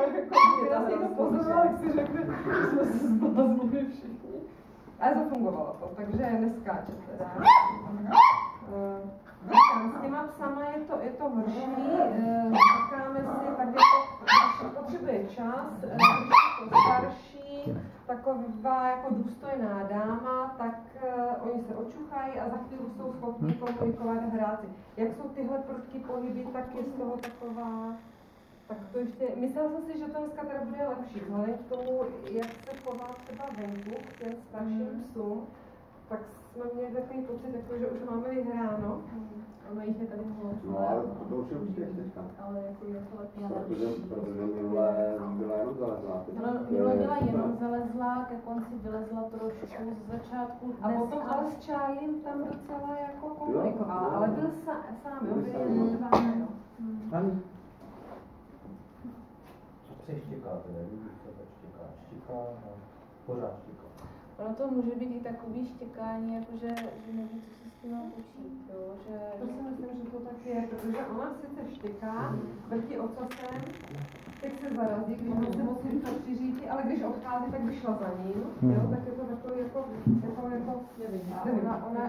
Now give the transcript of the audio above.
Jako to pozorovala, jak si řekne, že jsme se zbláznili všichni. Ale zafungovalo to, takže neskáče teda. S těma psama je to horší, říkáme si tak jako, když potřebuje čas, když je to starší, taková jako důstojná dáma, tak oni se očuchají a za chvíli jsou schopni komunikovat hrát. Jak jsou tyhle prudký pohyby, tak je z toho taková, tak to ještě, myslela jsem si, že to dneska teda bude lepší, vzhledem k tomu, jak se chová třeba venku k těm starším psům, tak jsme měli takový pocit, jako, že už máme vyhráno. Ono jich je tady moc. No, ale to už je úspěch teďka. Ale jako je to lepší. Protože minule byla jenom zalezlá. Minule byla jenom zalezlá, ke konci vylezla trošku z začátku. A potom ale s Čájem tam docela jako komunikovala, ale byl sám, jo, byl jenom dva, jo. Ani. Co se štěká teda, když se štěká, a pořád štěká. Ono to může být i takový štěkání, jakože že neví, co se s tím má počít, jo, že... To si myslím, že to tak je, protože ona sice štěká, vrtí ocasem, teď se zarazí, když on se moc rychle přiřídí, ale když odchází, tak vyšla za ním, jo, tak je to takový jako nevím, ona